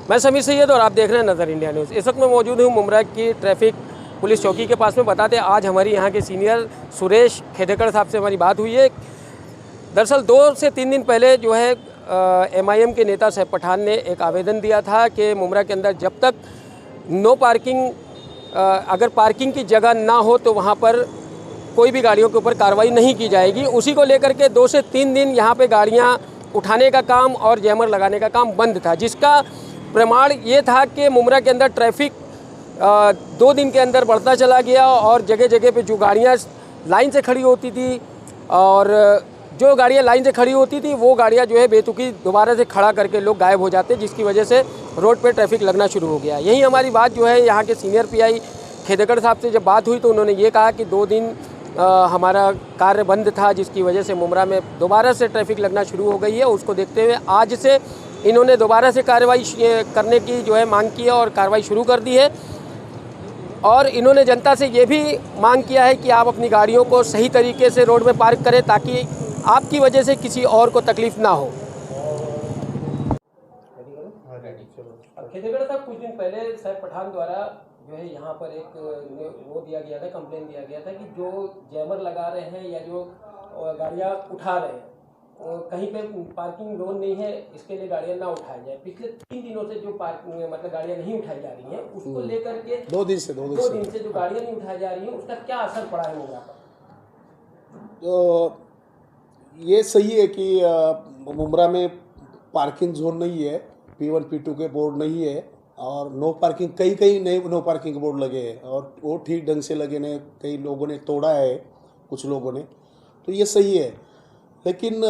मैं समीर सैयद और आप देख रहे हैं नज़र इंडिया न्यूज़। इस वक्त मैं मौजूद हूँ मुमरा की ट्रैफिक पुलिस चौकी के पास में। बताते आज हमारी यहाँ के सीनियर सुरेश खेदेकर साहब से हमारी बात हुई है। दरअसल 2 से 3 दिन पहले जो है MIM के नेता साहब पठान ने एक आवेदन दिया था कि मुमरा के अंदर जब तक नो पार्किंग अगर पार्किंग की जगह ना हो तो वहाँ पर कोई भी गाड़ियों के ऊपर कार्रवाई नहीं की जाएगी। उसी को लेकर के 2 से 3 दिन यहाँ पे गाड़ियाँ उठाने का काम और जैमर लगाने का काम बंद था, जिसका प्रमाण ये था कि मुमरा के अंदर ट्रैफिक 2 दिन के अंदर बढ़ता चला गया और जगह जगह पे जो गाड़ियाँ लाइन से खड़ी होती थी और जो गाड़ियाँ लाइन से खड़ी होती थी वो गाड़ियाँ जो है बेतुकी दोबारा से खड़ा करके लोग गायब हो जाते, जिसकी वजह से रोड पे ट्रैफिक लगना शुरू हो गया। यही हमारी बात जो है यहाँ के सीनियर PI खेदेकर साहब से जब बात हुई तो उन्होंने ये कहा कि 2 दिन हमारा कार्य बंद था, जिसकी वजह से मुमरा में दोबारा से ट्रैफिक लगना शुरू हो गई है। उसको देखते हुए आज से इन्होंने दोबारा से कार्रवाई करने की जो है मांग की है और कार्रवाई शुरू कर दी है। और इन्होंने जनता से ये भी मांग किया है कि आप अपनी गाड़ियों को सही तरीके से रोड में पार्क करें ताकि आपकी वजह से किसी और को तकलीफ ना हो। खेदेगढ़ साहब, कुछ दिन पहले साहब पठान द्वारा जो है यहाँ पर एक वो दिया गया था, कंप्लेन दिया गया था कि जो जैमर लगा रहे हैं या जो गाड़ियाँ उठा रहे हैं कहीं पे पार्किंग जोन नहीं है, इसके लिए गाड़ियाँ ना उठाई जाए। पिछले 3 दिनों से जो पार्किंग मतलब गाड़ियाँ नहीं उठाई जा रही हैं उसको लेकर के 2 दिन से जो गाड़ियाँ नहीं उठाई जा रही हैं उसका क्या असर पड़ा है मुमरा पर? तो ये सही है कि मुमरा में पार्किंग जोन नहीं है, P1 P2 के बोर्ड नहीं है और नो पार्किंग कई नए नो पार्किंग के बोर्ड लगे हैं और वो ठीक ढंग से लगे ने, कई लोगों ने तोड़ा है, कुछ लोगों ने, तो ये सही है। लेकिन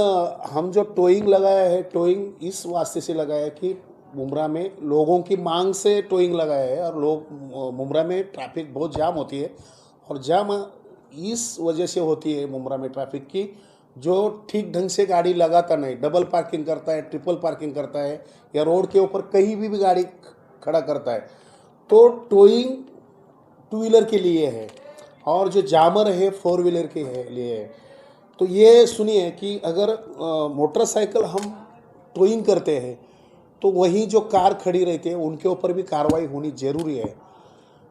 हम जो टोइंग लगाया है, टोइंग इस वास्ते से लगाया है कि मुमरा में लोगों की मांग से टोइंग लगाया है और लोग मुमरा में ट्रैफिक बहुत जाम होती है और जाम इस वजह से होती है मुमरा में ट्रैफिक की, जो ठीक ढंग से गाड़ी लगाता नहीं, डबल पार्किंग करता है, ट्रिपल पार्किंग करता है या रोड के ऊपर कहीं भी गाड़ी खड़ा करता है। तो टोइंग 2 व्हीलर के लिए है और जो जामर है 4 व्हीलर के लिए है। तो ये सुनिए कि अगर मोटरसाइकिल हम टोइंग करते हैं तो वही जो कार खड़ी रहती है उनके ऊपर भी कार्रवाई होनी ज़रूरी है।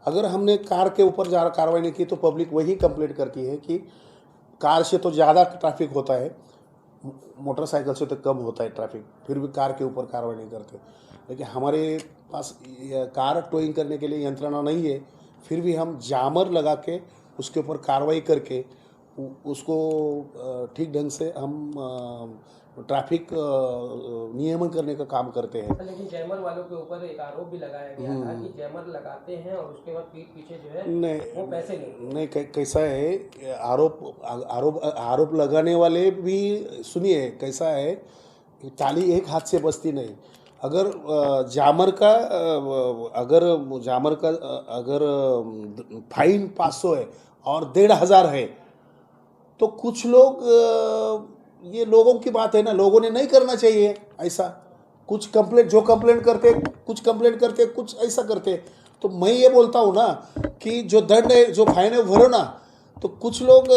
अगर हमने कार के ऊपर ज़्यादा कार्रवाई नहीं की तो पब्लिक वही कंप्लेंट करती है कि कार से तो ज़्यादा ट्रैफिक होता है, मोटरसाइकिल से तो कम होता है ट्रैफिक, फिर भी कार के ऊपर कार्रवाई नहीं करते। लेकिन हमारे पास कार टोइंग करने के लिए यंत्रणा नहीं है, फिर भी हम जामर लगा के उसके ऊपर कार्रवाई करके उसको ठीक ढंग से हम ट्रैफिक नियमन करने का काम करते हैं। लेकिन जैमर वालों के ऊपर एक आरोप भी लगाया गया था कि जैमर लगाते हैं और उसके बाद पीठ पीछे जो है वो पैसे नहीं कैसा है, आरोप लगाने वाले भी सुनिए कैसा है, ताली एक हाथ से बजती नहीं। अगर जामर का अगर फाइन 500 है और 1,500 है तो कुछ लोग ये लोगों की बात है ना, लोगों ने नहीं करना चाहिए ऐसा। कुछ कंप्लेंट करते, कुछ ऐसा करते। तो मैं ये बोलता हूँ ना कि जो दंड है, जो फाइन है भरो ना। तो कुछ लोग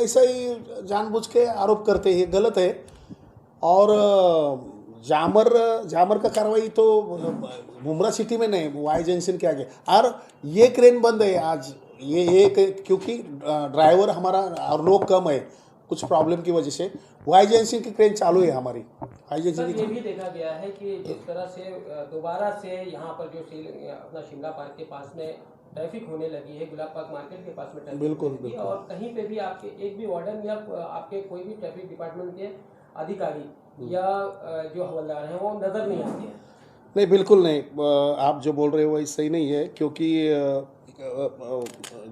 ऐसा ही जानबूझ के आरोप करते हैं, गलत है। और जामर का कार्रवाई तो मुमरा सिटी में नहीं, वाई जंक्शन के आगे। और ये क्रेन बंद है आज, ये क्योंकि ड्राइवर हमारा और लोग कम है कुछ प्रॉब्लम की वजह से। वाई जंक्शन की क्रेन चालू है हमारी। वाई जंक्शन ये भी देखा गया है कि जिस तरह से दोबारा से यहाँ पर जो अपना शिमला पार्क के पास में ट्रैफिक होने लगी है, गुलाब पार्क मार्केट के पास में ट्रैफिक बिल्कुल और कहीं पे भी आपके एक भी वार्डन या आपके कोई भी ट्रैफिक डिपार्टमेंट के अधिकारी या जो हवलदार हैं वो नज़र नहीं आते हैं। नहीं, बिल्कुल नहीं, आप जो बोल रहे हो वही सही नहीं है, क्योंकि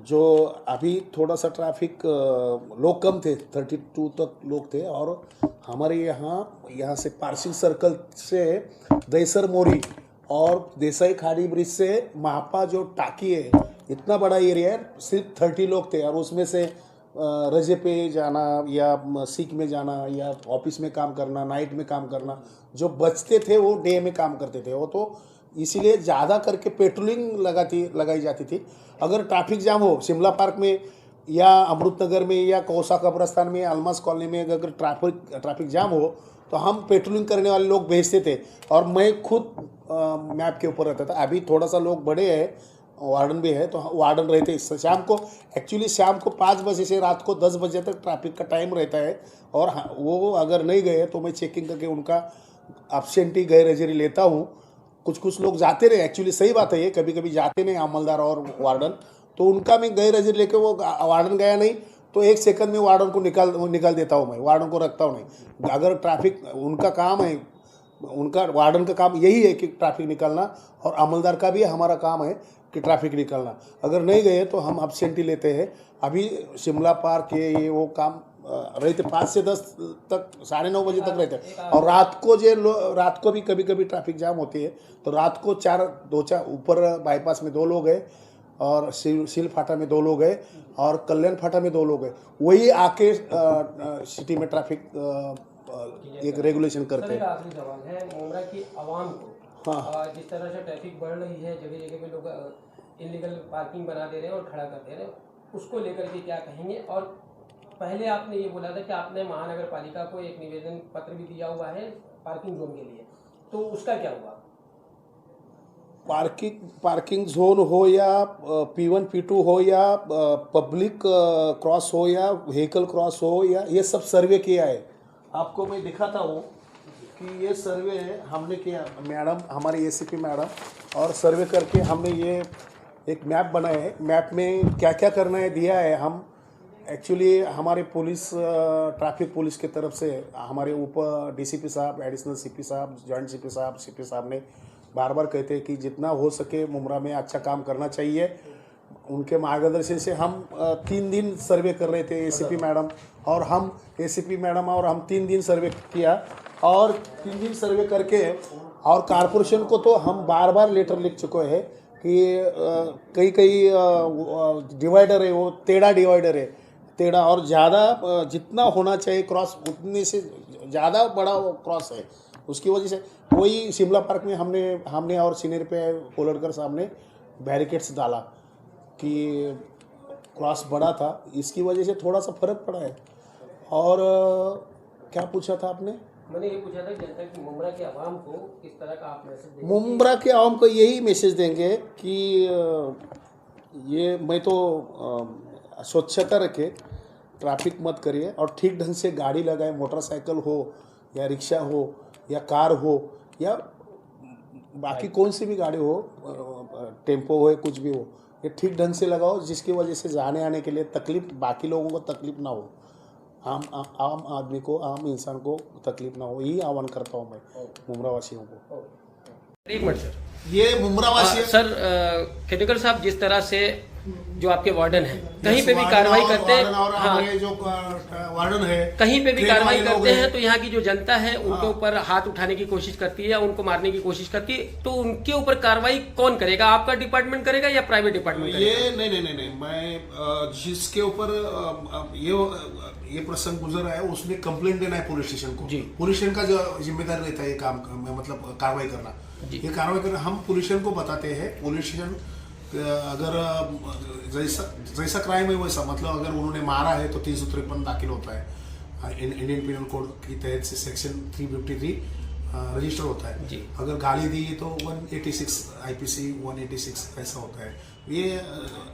जो अभी थोड़ा सा ट्रैफिक लोग कम थे, 32 तक लोग थे। और हमारे यहाँ से पार्सिंग सर्कल से दहीसर मोरी और देसाई खाड़ी ब्रिज से महापा जो टाकी है, इतना बड़ा एरिया है, सिर्फ 30 लोग थे। और उसमें से रजे पे जाना या सीख में जाना या ऑफिस में काम करना, नाइट में काम करना, जो बचते थे वो डे में काम करते थे। वो तो इसीलिए ज़्यादा करके पेट्रोलिंग लगाई जाती थी। अगर ट्रैफिक जाम हो शिमला पार्क में या अमृत नगर में या कौसा कब्रस्तान में, अलमास कॉलोनी में अगर ट्रैफिक जाम हो तो हम पेट्रोलिंग करने वाले लोग भेजते थे और मैं खुद मैप के ऊपर रहता था। अभी थोड़ा सा लोग बड़े हैं, वार्डन भी है, तो वार्डन रहते शाम को, एक्चुअली शाम को 5 बजे से रात को 10 बजे तक ट्रैफिक का टाइम रहता है। और वो अगर नहीं गए तो मैं चेकिंग करके उनका एब्सेंटी गैर हाजिरी लेता हूँ। कुछ लोग जाते रहे, एक्चुअली सही बात है ये, कभी कभी जाते नहीं अमलदार और वार्डन, तो उनका मैं गैर हाजिरी लेके वो वार्डन गया नहीं तो 1 सेकंड में वार्डन को निकाल देता हूँ, मैं वार्डन को रखता हूँ नहीं। अगर ट्रैफिक उनका काम है, उनका वार्डन का काम यही है कि ट्रैफिक निकालना, और अमलदार का भी हमारा काम है कि ट्रैफिक निकालना। अगर नहीं गए तो हम एब्सेंटी लेते हैं। अभी शिमला पार्क ये वो काम रहते 5 से 10 तक, 9:30 बजे तक रहते हैं। और रात को भी कभी कभी ट्रैफिक जाम होती है, तो रात को 4 ऊपर बाईपास में 2 लोग हैं, और सील फाटा में 2 लोग हैं, और कल्याण फाटा में 2 लोग हैं। वही आके सिटी में ट्रैफिक एक रेगुलेशन करते हैं। आखिरी सवाल है, मुमरा की आवाम को जिस तरह से ट्रैफिक बढ़ रही है, जगह जगह पे लोग इलीगल पार्किंग बना दे रहे हैं और खड़ा कर दे रहे हैं, उसको लेकर के क्या कहेंगे? और पहले आपने ये बोला था कि आपने महानगर पालिका को एक निवेदन पत्र भी दिया हुआ है पार्किंग जोन के लिए, तो उसका क्या हुआ? पार्किंग जोन हो या P1 P2 हो या पब्लिक क्रॉस हो या व्हीकल क्रॉस हो, या ये सब सर्वे किया है। आपको मैं दिखाता हूँ कि ये सर्वे हमने किया, मैडम हमारी ACP मैडम, और सर्वे करके हमने ये एक मैप बनाया है। मैप में क्या क्या करना है दिया है। हम एक्चुअली हमारे पुलिस, ट्रैफिक पुलिस की तरफ से हमारे ऊपर DCP साहब, एडिशनल CP साहब, जॉइंट CP साहब ने बार बार कहते हैं कि जितना हो सके मुमरा में अच्छा काम करना चाहिए। उनके मार्गदर्शन से हम 3 दिन सर्वे कर रहे थे, ACP मैडम और हम, ACP मैडम और हम 3 दिन सर्वे किया। और 3 दिन सर्वे करके, और कारपोरेशन को तो हम बार बार लेटर लिख चुके हैं कि कई डिवाइडर है, वो टेढ़ा डिवाइडर है, टेढ़ा, और ज़्यादा जितना होना चाहिए क्रॉस उतने से ज़्यादा बड़ा वो क्रॉस है। उसकी वजह से वही शिमला पार्क में हमने और सीनियर पे कोलड़कर साहब ने बैरिकेड्स डाला कि क्रॉस बड़ा था, इसकी वजह से थोड़ा सा फर्क पड़ा है। और क्या पूछा था आपने? मैंने ये पूछा था जनता की मुमरा के आवाम को किस तरह का आप मैसेज देंगे? मुमरा के आवाम को यही मैसेज देंगे कि ये मैं तो स्वच्छता रखे, ट्रैफिक मत करिए, और ठीक ढंग से गाड़ी लगाए, मोटरसाइकिल हो या रिक्शा हो या कार हो या बाकी कौन सी भी गाड़ी हो, टेम्पो हो या कुछ भी हो, ये ठीक ढंग से लगाओ, जिसकी वजह से जाने आने के लिए तकलीफ, बाकी लोगों को तकलीफ ना हो, आम आदमी को, आम इंसान को तकलीफ ना हो। यही आह्वान करता हूँ मैं मुमरा वासियों को। एक मिनट सर, ये मुमरा वासी सर खेडेकर साहब, जिस तरह से जो आपके वार्डन है कहीं पे भी कार्रवाई करते हैं, हमारे जो वार्डन है कहीं पे भी कार्रवाई करते हैं तो यहाँ की जो जनता है उनके ऊपर हाथ उठाने की कोशिश करती है या उनको मारने की कोशिश करती है, तो उनके ऊपर कार्रवाई कौन करेगा? आपका डिपार्टमेंट करेगा या प्राइवेट डिपार्टमेंट करेगा? ये नहीं, मैं जिसके ऊपर ये प्रसंग गुजर रहा है उसने कंप्लेंट देना है पुलिस स्टेशन को। पुलिस स्टेशन का जो जिम्मेदार रहता है ये काम, मतलब कार्रवाई करना, ये कार्रवाई करना हम पुलिस स्टेशन को बताते हैं। पुलिस स्टेशन अगर जैसा क्राइम है वैसा, मतलब अगर उन्होंने मारा है तो 353 दाखिल होता है, इंडियन पिनल कोड की तहत से सेक्शन 353 रजिस्टर होता है। अगर गाली दी तो 186 IPC 186 ऐसा होता है। ये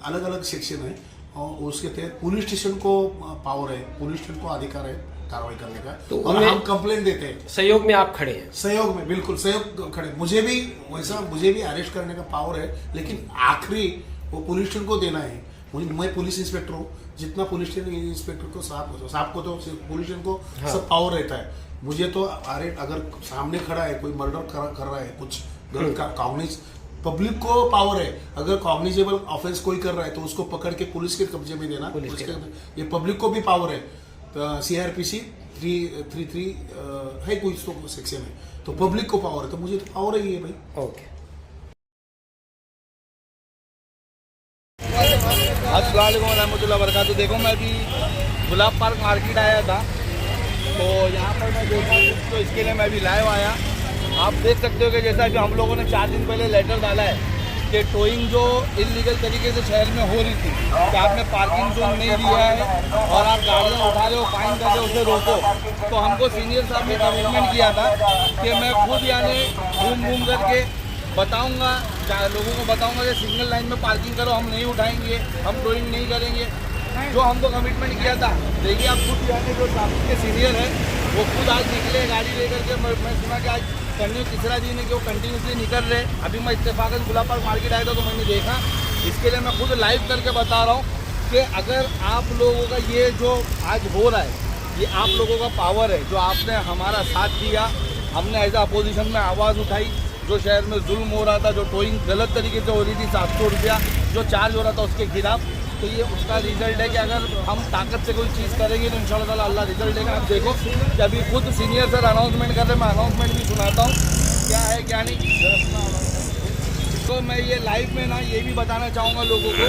अलग अलग सेक्शन है और उसके तहत पुलिस स्टेशन को पावर है, पुलिस स्टेशन को अधिकार है कार्रवाई करने का। तो और हम कंप्लेंट देते हैं। सहयोग में आप खड़े हैं? सहयोग में बिल्कुल सहयोग खड़े। मुझे भी अरेस्ट करने का पावर है, लेकिन आखिरी वो पुलिस स्टेशन को देना है। मैं पुलिस इंस्पेक्टर हूँ, जितना पुलिस स्टेशन इंस्पेक्टर को साहब को तो पुलिस स्टेशन को सब पावर रहता है। मुझे तो अगर सामने खड़ा है कोई मर्डर कर रहा है, कुछ गलत कॉग्निज, पब्लिक को पावर है। अगर कॉग्निजेबल ऑफेंस कोई कर रहा है तो उसको पकड़ के पुलिस के कब्जे में देना, ये पब्लिक को भी पावर है। तो CRPC 333 है कोई तो सेक्शन है, तो पब्लिक को पावर है, तो मुझे तो पावर ही है भाई। ओके। अस्सलामुअलैकुम रहमतुल्लाहि व बरकातहू। देखो मैं अभी गुलाब पार्क मार्केट आया था, तो यहाँ पर मैं देखा तो इसके लिए मैं अभी लाइव आया। आप देख सकते हो कि जैसा कि हम लोगों ने 4 दिन पहले लेटर डाला है कि टोइंग जो इलीगल तरीके से शहर में हो रही थी कि आपने पार्किंग जोन नहीं दिया है और आप गाड़ियाँ उठा रहे हो, फाइन कर रहे हो, उसे रोको। तो हमको सीनियर साहब ने कमिटमेंट किया था कि मैं खुद यानी घूम करके बताऊंगा, लोगों को बताऊंगा कि सिंगल लाइन में पार्किंग करो, हम नहीं उठाएंगे, हम टोइंग नहीं करेंगे, जो हमको कमिटमेंट किया था। देखिए आप खुद यानी जो ट्रैफिक के सीनियर है वो खुद आज निकले गाड़ी लेकर के। मैं सुना कि आज कंटिन्यू तीसरा दिन है कि वो कंटिन्यूसली निकल रहे। अभी मैं इत्तेफाकन गुलाब पार्क मार्केट आया था तो मैंने देखा, इसके लिए मैं खुद लाइव करके बता रहा हूँ कि अगर आप लोगों का ये जो आज हो रहा है, ये आप लोगों का पावर है, जो आपने हमारा साथ दिया, हमने एज अपोजिशन में आवाज़ उठाई, जो शहर में जुल्म हो रहा था, जो टोइंग गलत तरीके से हो रही थी, 700 रुपया जो चार्ज हो रहा था उसके खिलाफ, तो ये उसका रिजल्ट है कि अगर हम ताकत से कोई चीज़ करेंगे तो इंशाल्लाह ताला अल्लाह रिजल्ट देगा। आप देखो कि अभी खुद सीनियर सर अनाउंसमेंट कर रहे हैं, मैं अनाउंसमेंट भी सुनाता हूँ क्या है क्या नहीं। तो मैं ये लाइव में ना ये भी बताना चाहूँगा लोगों को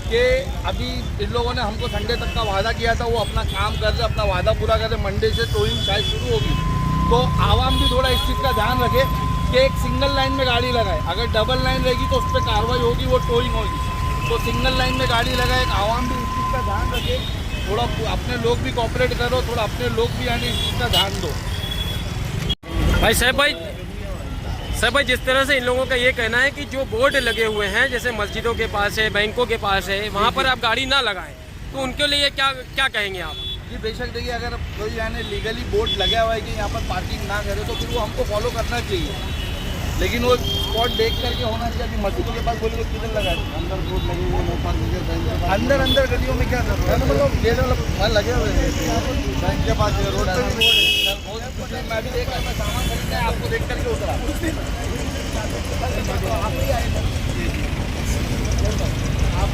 कि अभी इन लोगों ने हमको संडे तक का वादा किया था, वो अपना काम कर रहे, अपना वादा पूरा कर रहे। मंडे से टोइंग शायद शुरू होगी, तो आवाम भी थोड़ा इस चीज़ का ध्यान रखे कि एक सिंगल लाइन में गाड़ी लगाए, अगर डबल लाइन रहेगी तो उस पर कार्रवाई होगी, वो टोइंग होगी। तो सिंगल लाइन में गाड़ी लगाए, आवाम भी इस चीज़ का ध्यान रखे, थोड़ा अपने लोग भी कोऑपरेट करो, थोड़ा अपने लोग भी यानी इस चीज़ का ध्यान दो। भाई साहब भाई जिस तरह से इन लोगों का ये कहना है कि जो बोर्ड लगे हुए हैं जैसे मस्जिदों के पास है, बैंकों के पास है, वहाँ पर आप गाड़ी ना लगाएं, तो उनके लिए क्या कहेंगे आप? जी बेशक देखिए, अगर कोई यानी लीगली बोर्ड लगा हुआ है कि यहाँ पर पार्किंग ना करे तो फिर वो हमको फॉलो करना चाहिए, लेकिन वो स्पॉट देख करके होना चाहिए। अभी मस्जिदों के पास बोले तो किधर लगा है? अंदर बोर्ड लगे हुए, नो पार्किंग के अंदर गलियों में क्या कर रहे हैं? मतलब ये वाला लगे हुए हैं बैंक के पास, रोड पे भी बोर्ड है। मैं भी देख रहा था, सामान खरीदना है, आपको देख करके उतरा। आप